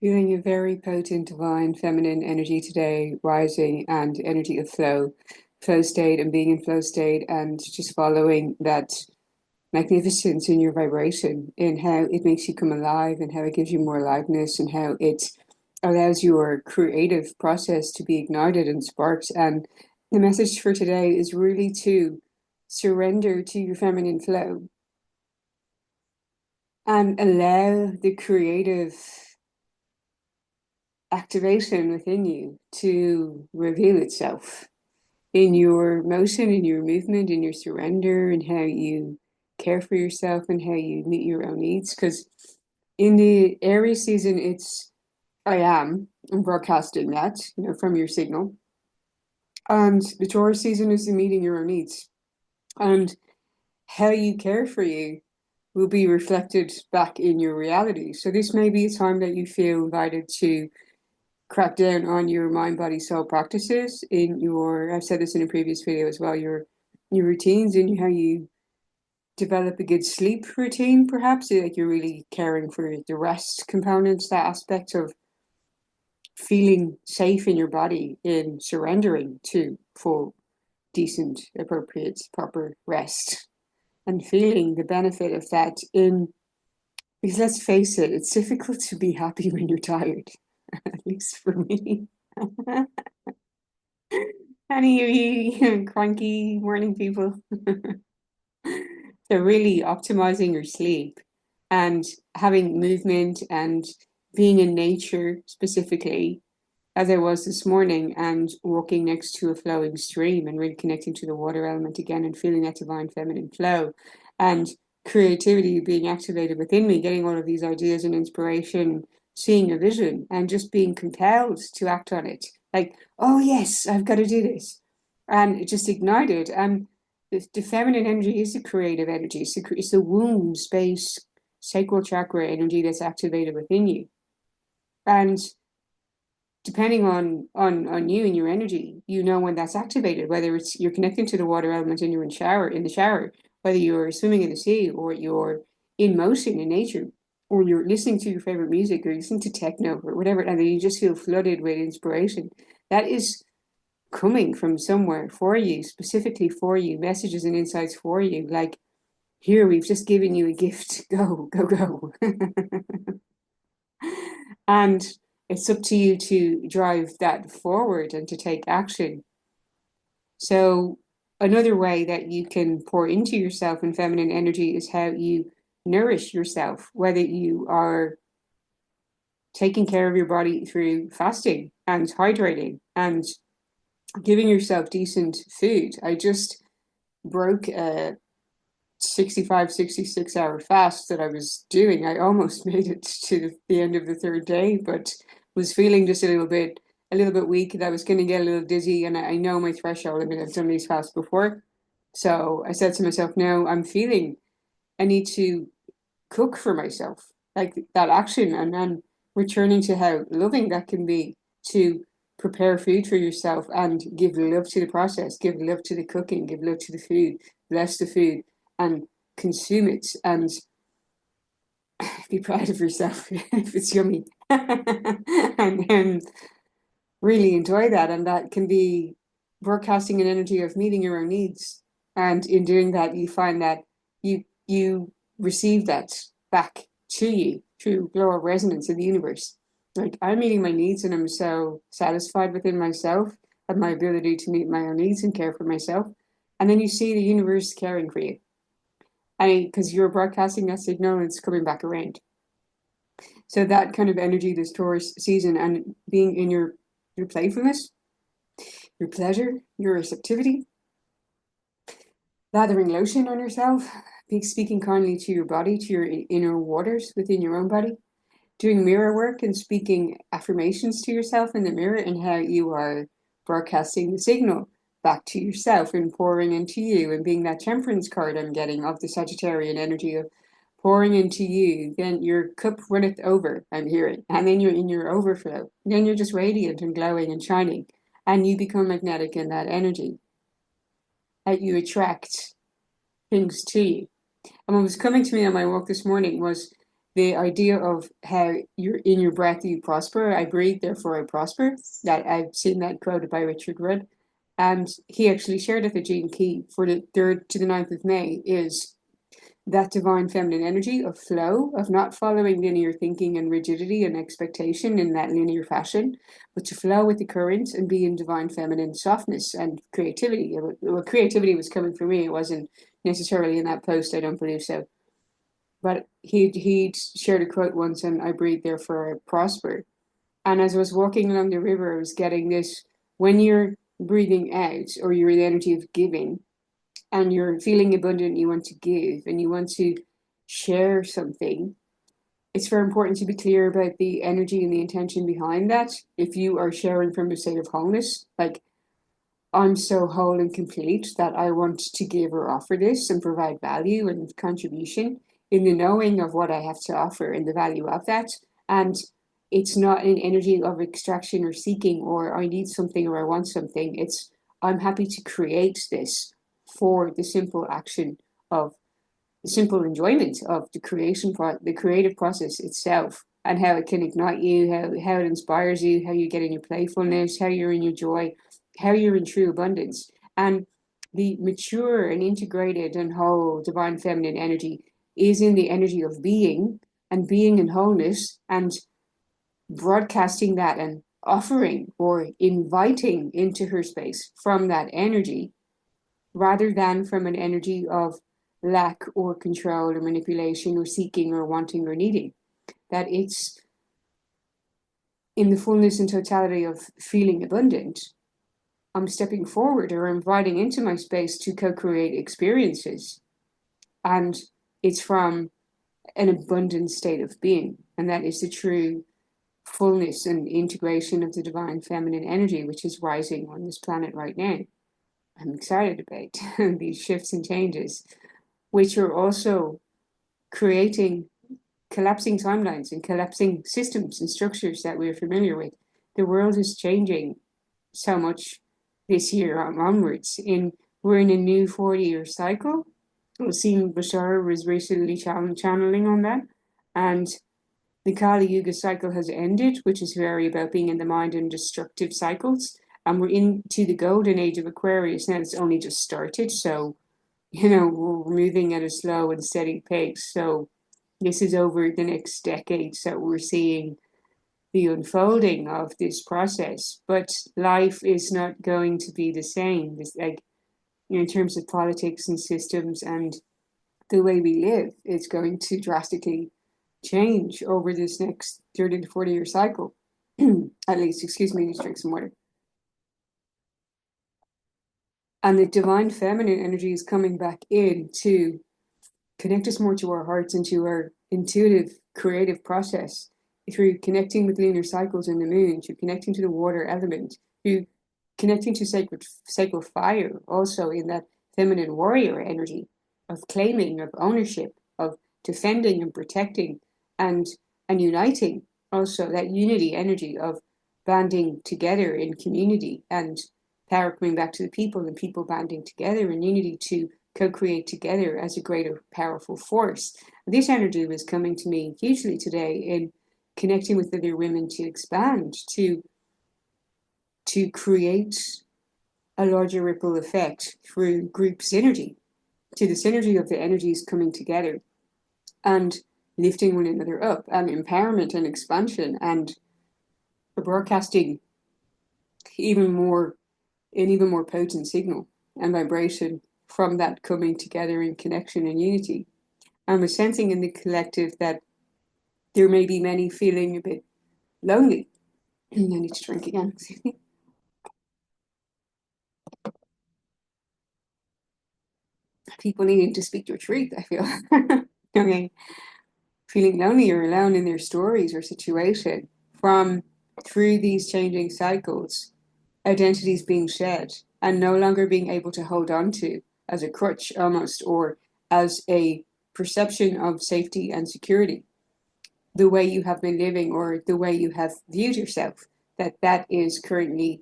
Feeling a very potent divine feminine energy today, rising and energy of flow state and being in flow state and just following that magnificence in your vibration, in how it makes you come alive and how it gives you more aliveness and how it allows your creative process to be ignited and sparked. And the message for today is really to surrender to your feminine flow and allow the creative activation within you to reveal itself in your motion, in your movement, in your surrender, and how you care for yourself and how you meet your own needs. Because in the Aries season, I'm broadcasting that, from your signal. And the Taurus season is the meeting your own needs. And how you care for you will be reflected back in your reality. So this may be a time that you feel invited to crack down on your mind, body, soul practices in I've said this in a previous video as well, your routines and how you develop a good sleep routine, perhaps, like you're really caring for the rest components, that aspect of feeling safe in your body, in surrendering to full, decent, appropriate, proper rest, and feeling the benefit of that because let's face it, it's difficult to be happy when you're tired, at least for me. Any of you cranky morning people? So really optimizing your sleep and having movement and being in nature specifically, as I was this morning, and walking next to a flowing stream and really connecting to the water element again and feeling that divine feminine flow and creativity being activated within me, getting all of these ideas and inspiration, seeing a vision and just being compelled to act on it. Like, oh yes, I've got to do this. And it just ignited. And the feminine energy is the creative energy. It's the womb space, sacral chakra energy that's activated within you. And depending on you and your energy, when that's activated, whether it's you're connecting to the water element and you're in the shower, whether you're swimming in the sea or you're in motion in nature, or you're listening to your favorite music or listening to techno or whatever, and then you just feel flooded with inspiration. That is coming from somewhere for you, specifically for you, messages and insights for you. Like, here, we've just given you a gift. Go, go, go. And it's up to you to drive that forward and to take action. So, another way that you can pour into yourself in feminine energy is how you nourish yourself, whether you are taking care of your body through fasting and hydrating and giving yourself decent food. I just broke a 66 hour fast that I was doing. I almost made it to the end of the third day, but was feeling just a little bit weak, that I was going to get a little dizzy. And I know my threshold. I mean, I've done these fasts before. So I said to myself, no, I need to cook for myself, like that action. And then returning to how loving that can be to prepare food for yourself and give love to the process, give love to the cooking, give love to the food, bless the food and consume it and be proud of yourself if it's yummy. And then really enjoy that. And that can be broadcasting an energy of meeting your own needs. And in doing that, you find that you receive that back to you through lower resonance in the universe. Like, I'm meeting my needs and I'm so satisfied within myself and my ability to meet my own needs and care for myself. And then you see the universe caring for you. Because you're broadcasting that signal and it's coming back around. So that kind of energy, this Taurus season, and being in your playfulness, your pleasure, your receptivity, lathering lotion on yourself, speaking kindly to your body, to your inner waters within your own body, doing mirror work and speaking affirmations to yourself in the mirror and how you are broadcasting the signal back to yourself and pouring into you and being that temperance card I'm getting of the Sagittarian energy of pouring into you. Then your cup runneth over, I'm hearing, and then you're in your overflow. Then you're just radiant and glowing and shining, and you become magnetic in that energy. That you attract things to you. And what was coming to me on my walk this morning was the idea of how you're in your breath you prosper. I breathe, therefore I prosper. That I've seen that quoted by Richard Rudd. And he actually shared that the gene key for the 3rd to the 9th of May is that divine feminine energy of flow, of not following linear thinking and rigidity and expectation in that linear fashion, but to flow with the current and be in divine feminine softness and creativity. Well, creativity was coming for me. It wasn't necessarily in that post, I don't believe so. But he'd shared a quote once, and I breathe, therefore I prosper. And as I was walking along the river, I was getting this: when you're breathing out, or you're in the energy of giving, and you're feeling abundant, you want to give and you want to share something, it's very important to be clear about the energy and the intention behind that. If you are sharing from a state of wholeness, like, I'm so whole and complete that I want to give or offer this and provide value and contribution, in the knowing of what I have to offer and the value of that. And it's not an energy of extraction or seeking, or I need something or I want something. It's, I'm happy to create this for the simple action of the simple enjoyment of the the creative process itself, and how it can ignite you, how it inspires you, how you get in your playfulness, how you're in your joy, how you're in true abundance. And the mature and integrated and whole divine feminine energy is in the energy of being, and being in wholeness, and broadcasting that and offering or inviting into her space from that energy, rather than from an energy of lack or control or manipulation or seeking or wanting or needing. That it's in the fullness and totality of feeling abundant. I'm stepping forward or inviting into my space to co-create experiences. And it's from an abundant state of being. And that is the true fullness and integration of the divine feminine energy, which is rising on this planet right now. I'm excited about these shifts and changes, which are also creating collapsing timelines and collapsing systems and structures that we're familiar with. The world is changing so much this year onwards. We're in a new 40-year cycle. We've seen Bashar was recently channeling on that. And the Kali Yuga cycle has ended, which is very about being in the mind and destructive cycles. And we're into the golden age of Aquarius. Now it's only just started. So, we're moving at a slow and steady pace. So this is over the next decade. So we're seeing the unfolding of this process. But life is not going to be the same. This, like, in terms of politics and systems and the way we live, it's going to drastically change over this next 30 to 40-year cycle. At least, excuse me, just drink some water. And the divine feminine energy is coming back in to connect us more to our hearts and to our intuitive creative process, through connecting with lunar cycles and the moon, through connecting to the water element, through connecting to sacred fire, also in that feminine warrior energy of claiming, of ownership, of defending and protecting, and uniting. Also that unity energy of banding together in community, and power coming back to the people, and people banding together in unity to co-create together as a greater powerful force. This energy was coming to me hugely today in connecting with other women to expand, to create a larger ripple effect through group synergy, to the synergy of the energies coming together and lifting one another up, and empowerment and expansion, and broadcasting even more, an even more potent signal and vibration from that coming together in connection and unity. And we're sensing in the collective that there may be many feeling a bit lonely. I need to drink again. People needing to speak their truth, I feel. Okay. Feeling lonely or alone in their stories or situation, from through these changing cycles, identities being shed and no longer being able to hold on to as a crutch almost, or as a perception of safety and security, the way you have been living or the way you have viewed yourself, that is currently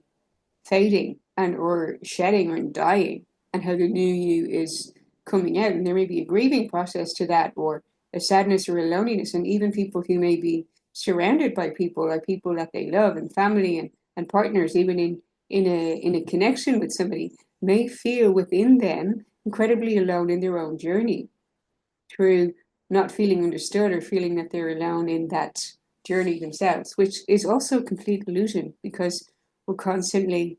fading and or shedding or dying, and how the new you is coming out. And there may be a grieving process to that, or a sadness or a loneliness. And even people who may be surrounded by people, like people that they love and family and partners, even in a connection with somebody, may feel within them incredibly alone in their own journey through not feeling understood or feeling that they're alone in that journey themselves, which is also a complete illusion because we're constantly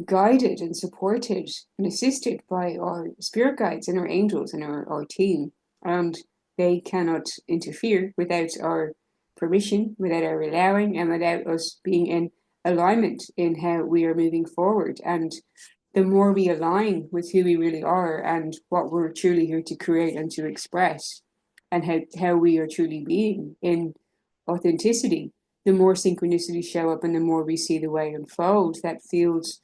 guided and supported and assisted by our spirit guides and our angels and our team. And they cannot interfere without our permission, without our allowing, and without us being in alignment in how we are moving forward. And the more we align with who we really are and what we're truly here to create and to express, and how we are truly being in authenticity, the more synchronicities show up and the more we see the way unfold that feels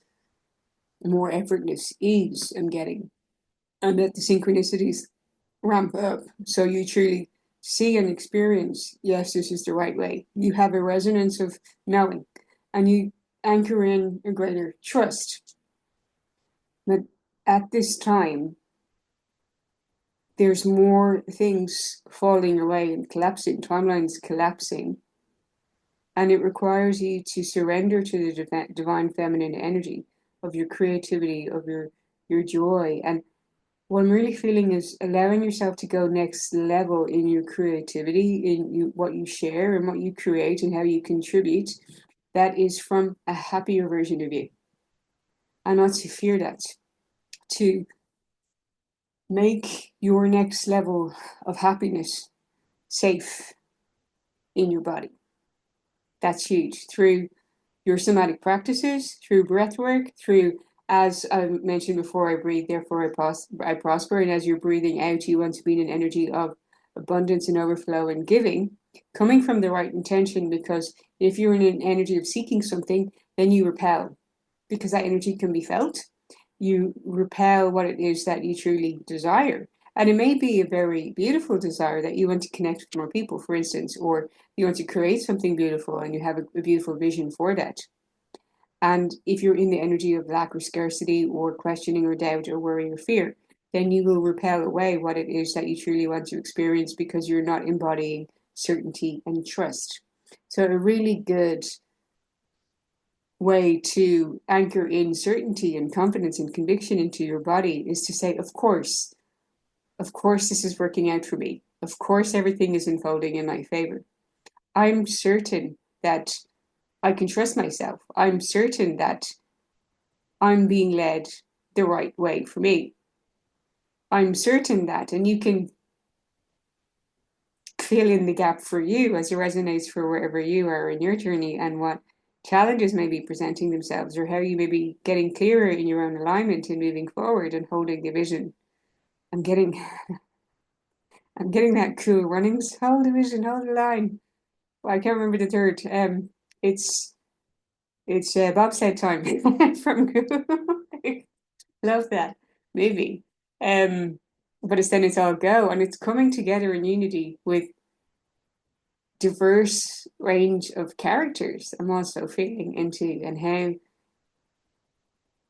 more effortless ease I'm getting. And that the synchronicities ramp up. So you truly see and experience, yes, this is the right way. You have a resonance of knowing and you anchor in a greater trust. But at this time, there's more things falling away and collapsing, timelines collapsing. And it requires you to surrender to the divine feminine energy of your creativity, of your joy. And what I'm really feeling is allowing yourself to go next level in your creativity, in what you share and what you create and how you contribute. That is from a happier version of you. And not to fear that, to make your next level of happiness safe in your body. That's huge. Through your somatic practices, through breath work, through, as I mentioned before, I breathe, therefore I prosper. And as you're breathing out, you want to be in an energy of abundance and overflow and giving, coming from the right intention. Because if you're in an energy of seeking something, then you repel, because that energy can be felt. You repel what it is that you truly desire. And it may be a very beautiful desire that you want to connect with more people, for instance, or you want to create something beautiful and you have a beautiful vision for that. And if you're in the energy of lack or scarcity or questioning or doubt or worry or fear, then you will repel away what it is that you truly want to experience because you're not embodying certainty and trust. So a really good way to anchor in certainty and confidence and conviction into your body is to say, of course, this is working out for me. Of course, everything is unfolding in my favor. I'm certain that I can trust myself. I'm certain that I'm being led the right way for me. I'm certain that, and you can fill in the gap for you as it resonates for wherever you are in your journey and what challenges may be presenting themselves or how you may be getting clearer in your own alignment and moving forward and holding the vision. I'm getting that cool runnings. Hold the vision, hold the line. Well, I can't remember the third. It's bobsled time from Google. Love that movie. But it's all go and it's coming together in unity with diverse range of characters. I'm also feeling into and how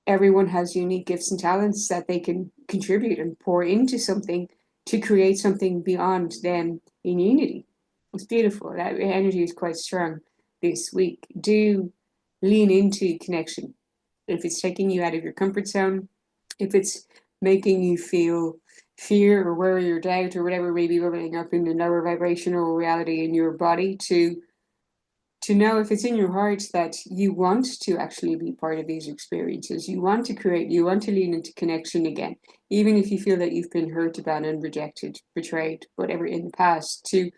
everyone has unique gifts and talents that they can contribute and pour into something to create something beyond them in unity. It's beautiful. That energy is quite strong this week. Do lean into connection. If it's taking you out of your comfort zone, if it's making you feel fear or worry or doubt or whatever may be bubbling up in the lower vibrational reality in your body, to know if it's in your heart that you want to actually be part of these experiences, you want to create, you want to lean into connection again, even if you feel that you've been hurt, abandoned, rejected, betrayed, whatever in the past, to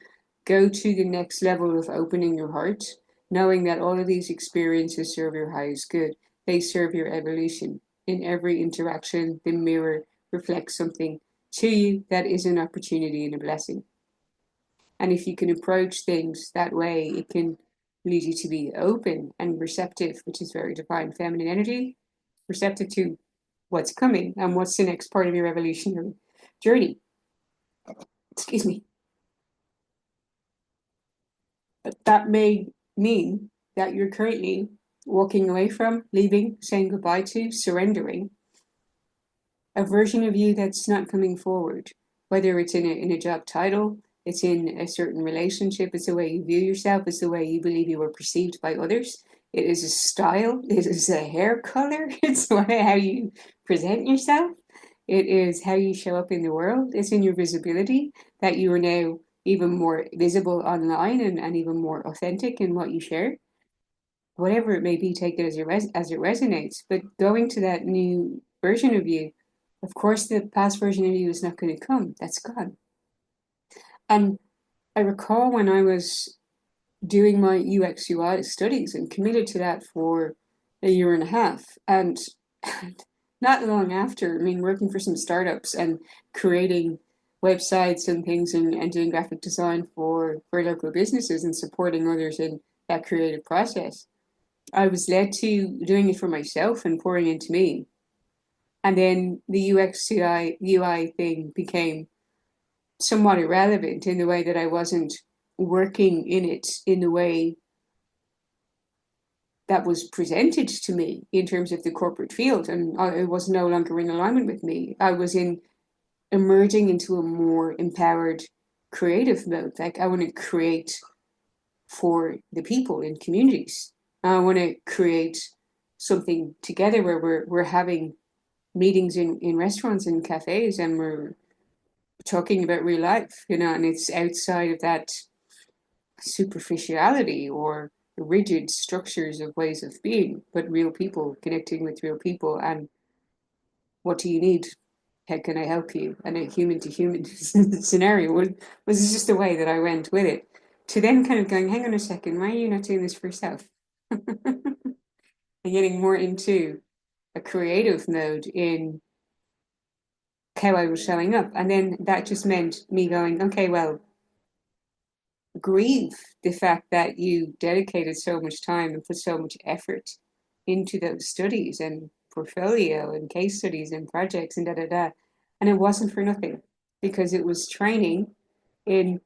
go to the next level of opening your heart, knowing that all of these experiences serve your highest good. They serve your evolution. In every interaction, the mirror reflects something to you that is an opportunity and a blessing. And if you can approach things that way, it can lead you to be open and receptive, which is very divine feminine energy, receptive to what's coming and what's the next part of your evolutionary journey. Excuse me. But that may mean that you're currently walking away from, leaving, saying goodbye to, surrendering a version of you that's not coming forward, whether it's in a job title, It's in a certain relationship. It's the way you view yourself. It's the way you believe you were perceived by others. It is a style. It is a hair color. It's how you present yourself. It is how you show up in the world. It's in your visibility that you are now even more visible online and even more authentic in what you share. Whatever it may be, take it as it resonates. But going to that new version of you, of course, the past version of you is not going to come. That's gone. And I recall when I was doing my UX UI studies and committed to that for a year and a half. And not long after, I mean, working for some startups and creating websites and things and doing graphic design for local businesses and supporting others in that creative process. I was led to doing it for myself and pouring into me. And then the UX UI thing became somewhat irrelevant in the way that I wasn't working in it in the way that was presented to me in terms of the corporate field. And it was no longer in alignment with me. I was emerging into a more empowered creative mode. Like I want to create for the people in communities. I want to create something together where we're having meetings in restaurants and cafes and we're talking about real life, and it's outside of that superficiality or the rigid structures of ways of being, but real people connecting with real people. And what do you need? How can I help you? And a human to human scenario was just the way that I went with it. To then kind of going, hang on a second, why are you not doing this for yourself? And getting more into a creative mode in how I was showing up. And then that just meant me going, okay, well, grieve the fact that you dedicated so much time and put so much effort into those studies and portfolio and case studies and projects and da da da. And it wasn't for nothing because it was training in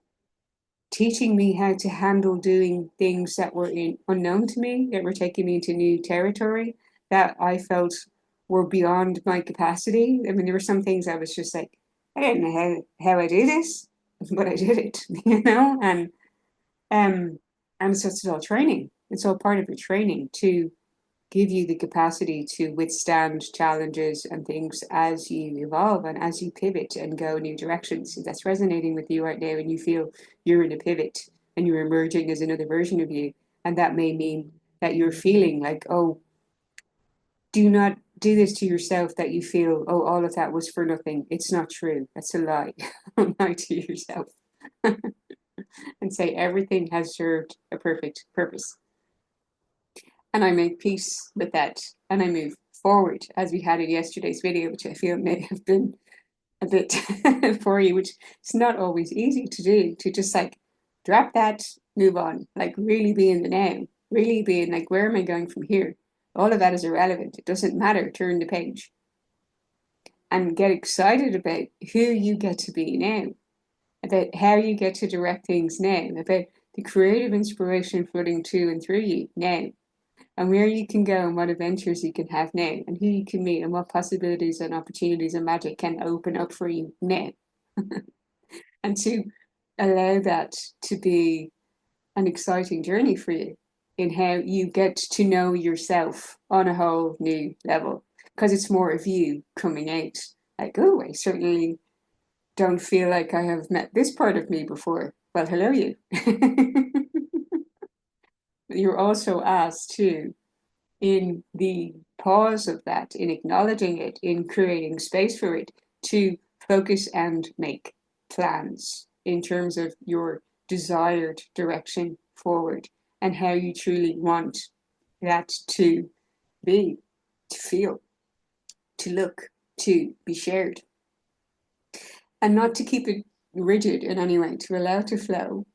teaching me how to handle doing things that were unknown to me, that were taking me into new territory that I felt were beyond my capacity. I mean, there were some things I was just like, I don't know how I do this, but I did it, and so it's all training. It's all part of your training to give you the capacity to withstand challenges and things as you evolve and as you pivot and go new directions. If that's resonating with you right now and you feel you're in a pivot and you're emerging as another version of you, and that may mean that you're feeling like, oh, do not do this to yourself, that you feel, oh, all of that was for nothing. It's not true. That's a lie. Don't lie to yourself. And say everything has served a perfect purpose. And I make peace with that and I move forward, as we had in yesterday's video, which I feel may have been a bit for you, which is not always easy to do, to just like drop that, move on, like really be in the now, really be in like, where am I going from here? All of that is irrelevant. It doesn't matter. Turn the page and get excited about who you get to be now, about how you get to direct things now, about the creative inspiration flooding to and through you now, and where you can go and what adventures you can have now, and who you can meet and what possibilities and opportunities and magic can open up for you now. And to allow that to be an exciting journey for you in how you get to know yourself on a whole new level, because it's more of you coming out like, oh, I certainly don't feel like I have met this part of me before. Well, hello, you. You're also asked to, in the pause of that, in acknowledging it, in creating space for it, to focus and make plans in terms of your desired direction forward and how you truly want that to be, to feel, to look, to be shared. And not to keep it rigid in any way, to allow it to flow.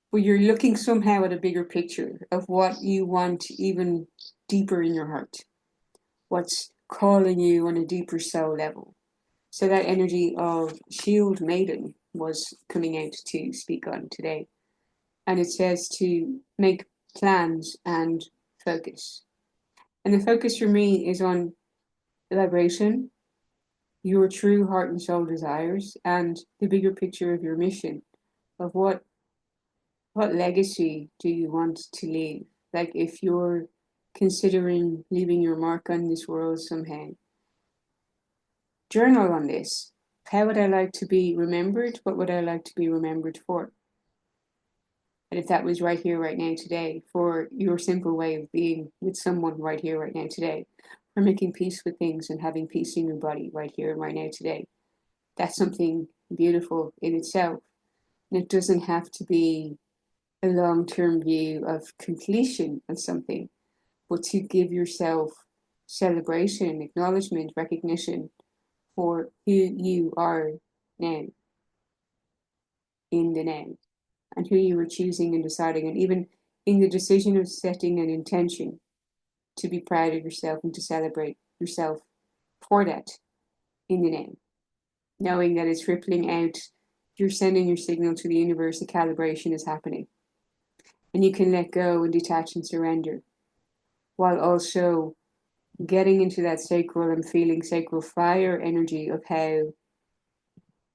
But you're looking somehow at a bigger picture of what you want even deeper in your heart, what's calling you on a deeper soul level. So that energy of Shield Maiden was coming out to speak on today. And it says to make plans and focus. And the focus for me is on the vibration, your true heart and soul desires and the bigger picture of your mission of what legacy do you want to leave? Like if you're considering leaving your mark on this world somehow, journal on this. How would I like to be remembered? What would I like to be remembered for? And if that was right here, right now, today, for your simple way of being with someone right here, right now, today, for making peace with things and having peace in your body right here and right now, today, that's something beautiful in itself. And it doesn't have to be a long-term view of completion of something, but to give yourself celebration, acknowledgement, recognition for who you are now, in the now, and who you were choosing and deciding, and even in the decision of setting an intention to be proud of yourself and to celebrate yourself for that in the now, knowing that it's rippling out, you're sending your signal to the universe, the calibration is happening. And you can let go and detach and surrender while also getting into that sacral and feeling sacral fire energy of how,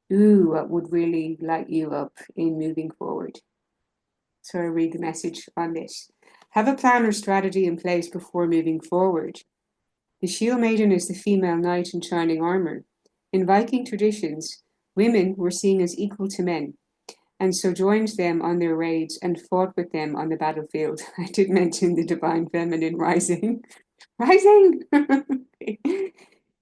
what would really light you up in moving forward. So I read the message on this. Have a plan or strategy in place before moving forward. The Shield Maiden is the female knight in shining armor. In Viking traditions, women were seen as equal to men, and so joined them on their raids and fought with them on the battlefield. I did mention the divine feminine rising. Rising!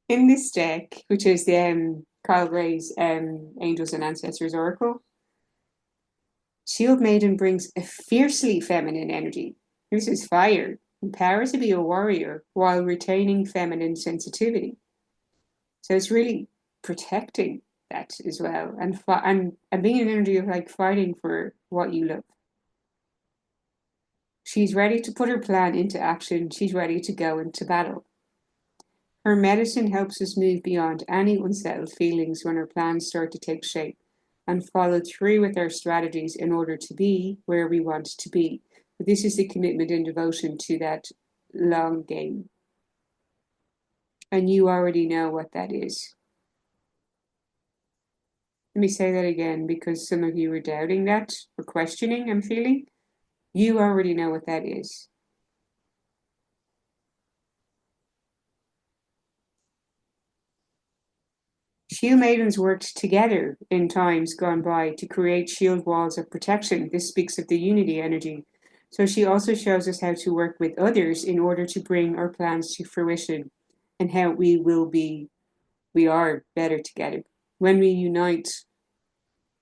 In this deck, which is the Carl Gray's Angels and Ancestors Oracle, Shield Maiden brings a fiercely feminine energy. This is fire, empowers to be a warrior while retaining feminine sensitivity. So it's really protecting that as well, and being an energy of like fighting for what you love. She's ready to put her plan into action. She's ready to go into battle. Her medicine helps us move beyond any unsettled feelings when our plans start to take shape and follow through with our strategies in order to be where we want to be. But this is the commitment and devotion to that long game. And you already know what that is. Let me say that again because some of you were doubting that or questioning, I'm feeling. You already know what that is. Shield maidens worked together in times gone by to create shield walls of protection. This speaks of the unity energy. So she also shows us how to work with others in order to bring our plans to fruition and how we are better together. When we unite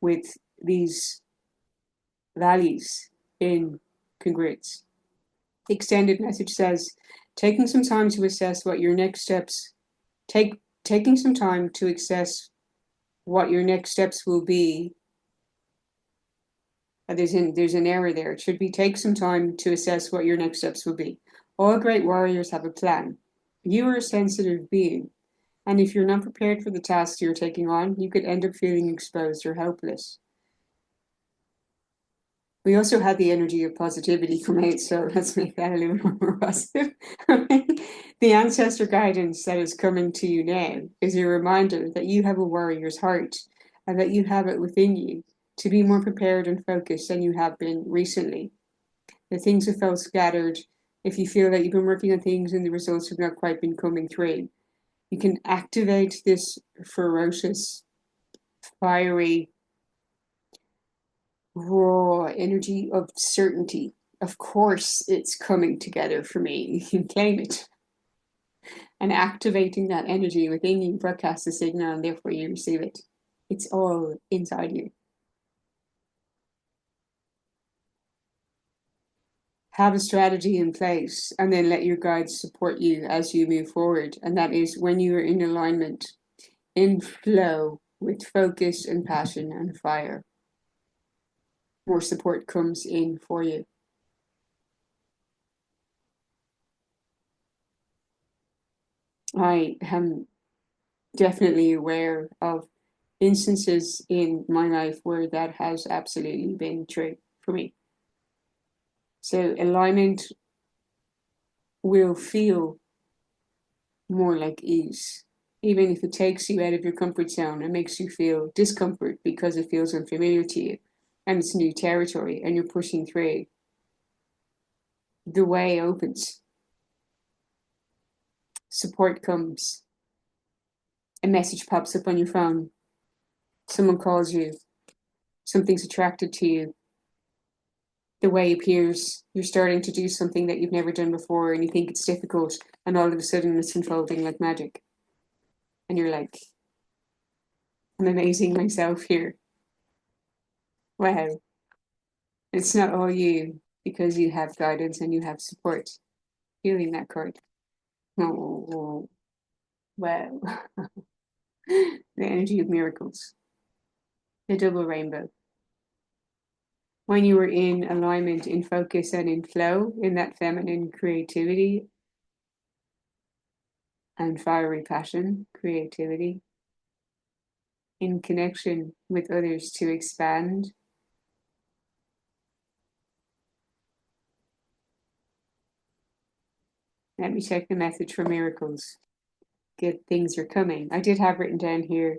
with these values in congruence. The extended message says, taking some time to assess what your next steps, taking some time to assess what your next steps will be. There's an error there. It should be take some time to assess what your next steps will be. All great warriors have a plan. You are a sensitive being, and if you're not prepared for the tasks you're taking on, you could end up feeling exposed or helpless. We also had the energy of positivity come out, so let's make that a little more positive. The ancestor guidance that is coming to you now is a reminder that you have a warrior's heart and that you have it within you to be more prepared and focused than you have been recently. The things have felt scattered. If you feel that you've been working on things and the results have not quite been coming through, you can activate this ferocious, fiery, raw energy of certainty. Of course, it's coming together for me. You can claim it. And activating that energy within you broadcasts the signal, and therefore you receive it. It's all inside you. Have a strategy in place and then let your guides support you as you move forward. And that is when you are in alignment, in flow with focus and passion and fire. More support comes in for you. I am definitely aware of instances in my life where that has absolutely been true for me. So alignment will feel more like ease. even if it takes you out of your comfort zone and makes you feel discomfort because it feels unfamiliar to you and it's new territory and you're pushing through. The way opens, support comes, a message pops up on your phone, someone calls you, something's attracted to you, the way appears, you're starting to do something that you've never done before and you think it's difficult, and all of a sudden it's unfolding like magic. And you're like, I'm amazing myself here. Wow. It's not all you because you have guidance and you have support. Feeling that card. Oh, wow. The energy of miracles. The double rainbow. When you were in alignment, in focus, and in flow, in that feminine creativity and fiery passion, creativity, in connection with others to expand. Let me check the message for miracles. Good things are coming. I did have written down here,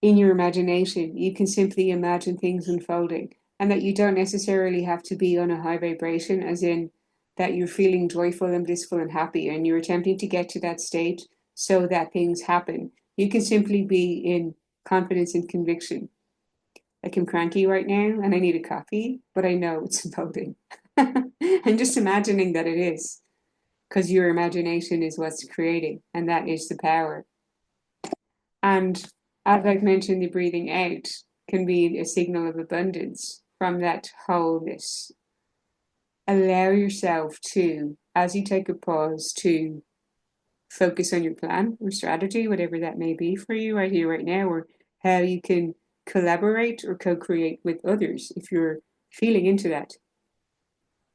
in your imagination, you can simply imagine things unfolding, and that you don't necessarily have to be on a high vibration, as in that you're feeling joyful and blissful and happy, and you're attempting to get to that state so that things happen. You can simply be in confidence and conviction. Like, I'm cranky right now and I need a coffee, but I know it's unfolding. And just imagining that it is, because your imagination is what's creating, and that is the power. And as I've mentioned, the breathing out can be a signal of abundance from that wholeness. Allow yourself to, as you take a pause, to focus on your plan or strategy, whatever that may be for you right here, right now, or how you can collaborate or co-create with others if you're feeling into that.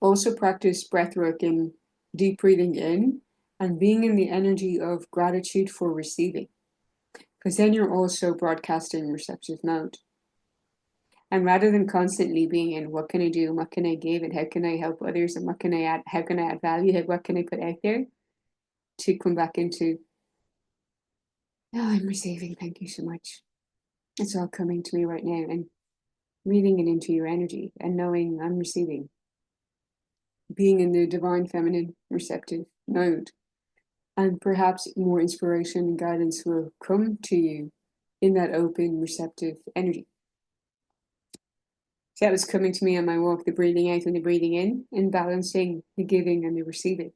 Also practice breathwork and deep breathing in and being in the energy of gratitude for receiving, because then you're also broadcasting receptive mode. And rather than constantly being in what can I do, and what can I give, and how can I help others, and what can I add, how can I add value, what can I put out there, to come back into, oh, I'm receiving, thank you so much. It's all coming to me right now, and reading it into your energy and knowing I'm receiving. Being in the divine feminine receptive mode. And perhaps more inspiration and guidance will come to you in that open, receptive energy. So that was coming to me on my walk, the breathing out and the breathing in, and balancing the giving and the receiving.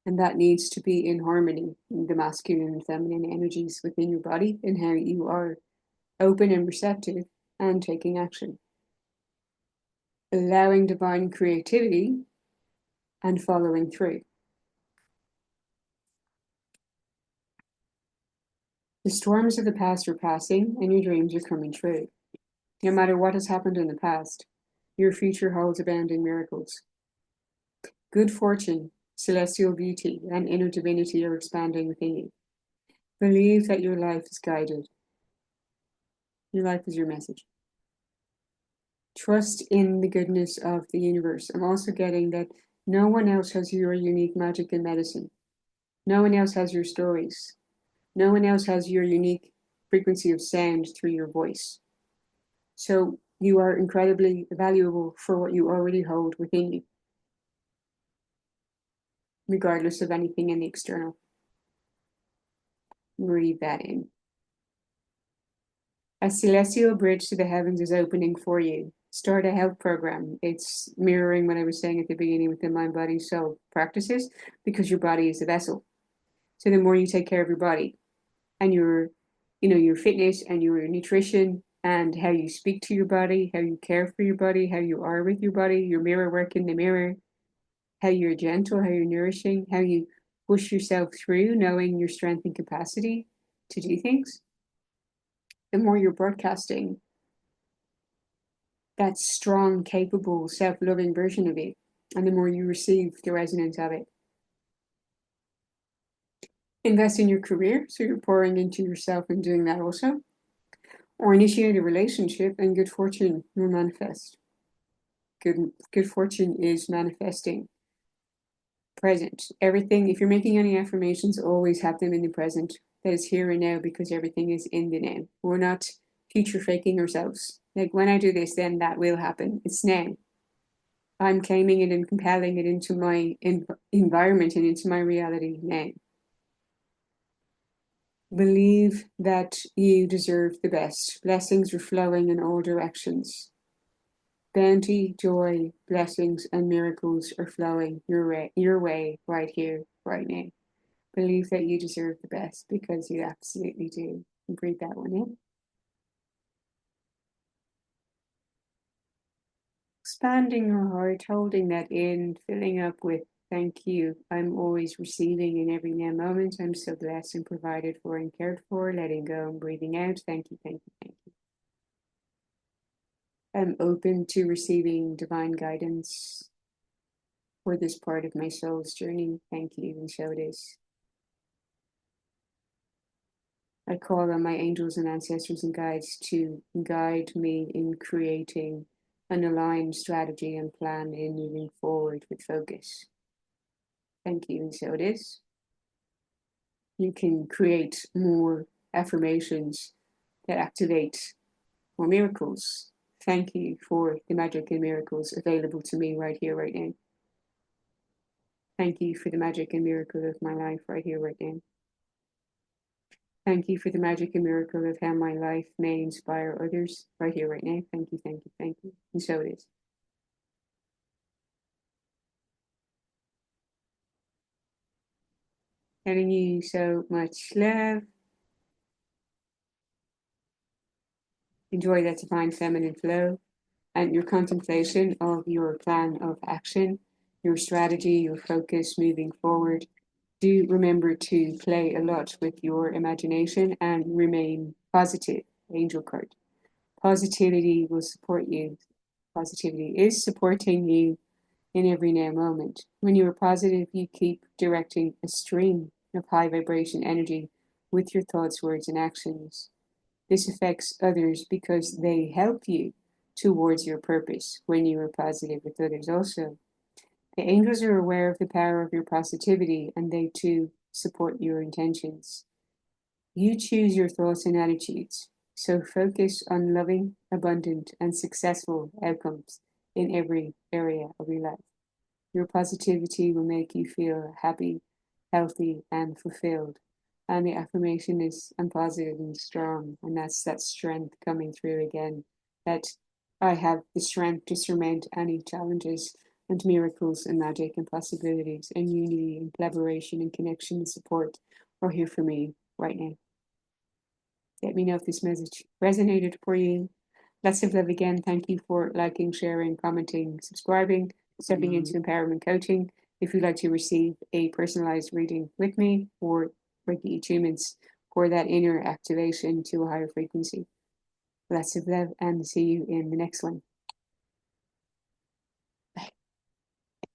And that needs to be in harmony, the masculine and feminine energies within your body, and how you are open and receptive and taking action. Allowing divine creativity and following through. The storms of the past are passing and your dreams are coming true. No matter what has happened in the past, your future holds abounding miracles. Good fortune, celestial beauty, and inner divinity are expanding within you. Believe that your life is guided. Your life is your message. Trust in the goodness of the universe. I'm also getting that no one else has your unique magic and medicine. No one else has your stories. No one else has your unique frequency of sound through your voice. So you are incredibly valuable for what you already hold within you, regardless of anything in the external. Breathe that in. A celestial bridge to the heavens is opening for you. Start a health program. It's mirroring what I was saying at the beginning with the mind, body, soul practices, because your body is a vessel. So the more you take care of your body and your fitness and your nutrition and how you speak to your body, how you care for your body, how you are with your body, your mirror work in the mirror, how you're gentle, how you're nourishing, how you push yourself through, knowing your strength and capacity to do things, the more you're broadcasting that strong, capable, self-loving version of you, and the more you receive the resonance of it. Invest in your career, so you're pouring into yourself and doing that also. Or initiate a relationship and good fortune will manifest. Good fortune is manifesting. present. Everything, if you're making any affirmations, always have them in the present. That is here and now, because everything is in the now. We're not future faking ourselves. Like, when I do this, then that will happen. It's now. I'm claiming it and compelling it into my environment and into my reality now. Believe that you deserve the best. Blessings are flowing in all directions. Bounty, joy, blessings, and miracles are flowing your way right here, right now. Believe that you deserve the best, because you absolutely do. And breathe that one in. Expanding your heart, holding that in, filling up with thank you. I'm always receiving in every now moment. I'm so blessed and provided for and cared for. Letting go and breathing out. Thank you, thank you, thank you. I'm open to receiving divine guidance for this part of my soul's journey. Thank you, and so it is. I call on my angels and ancestors and guides to guide me in creating an aligned strategy and plan in moving forward with focus. Thank you, and so it is. You can create more affirmations that activate more miracles. Thank you for the magic and miracles available to me right here, right now. Thank you for the magic and miracle of my life right here, right now. Thank you for the magic and miracle of how my life may inspire others right here, right now. Thank you, thank you, thank you. And so it is. Sending you so much love. Enjoy that divine feminine flow and your contemplation of your plan of action, your strategy, your focus moving forward. Do remember to play a lot with your imagination and remain positive. Angel card. Positivity will support you. Positivity is supporting you in every now moment. When you are positive, you keep directing a stream of high vibration energy with your thoughts, words, and actions. This affects others because they help you towards your purpose when you are positive with others also. The angels are aware of the power of your positivity, and they too support your intentions. You choose your thoughts and attitudes, so focus on loving, abundant, and successful outcomes in every area of your life. Your positivity will make you feel happy, healthy, and fulfilled. And the affirmation is I'm positive and strong, and that's that strength coming through again. That I have the strength to surmount any challenges, and miracles and magic and possibilities and unity and collaboration and connection and support are here for me right now. Let me know if this message resonated for you. Lots of love again. Thank you for liking, sharing, commenting, subscribing, stepping into empowerment coaching. If you'd like to receive a personalized reading with me or Reiki attunements for that inner activation to a higher frequency. Lots of love, and see you in the next one.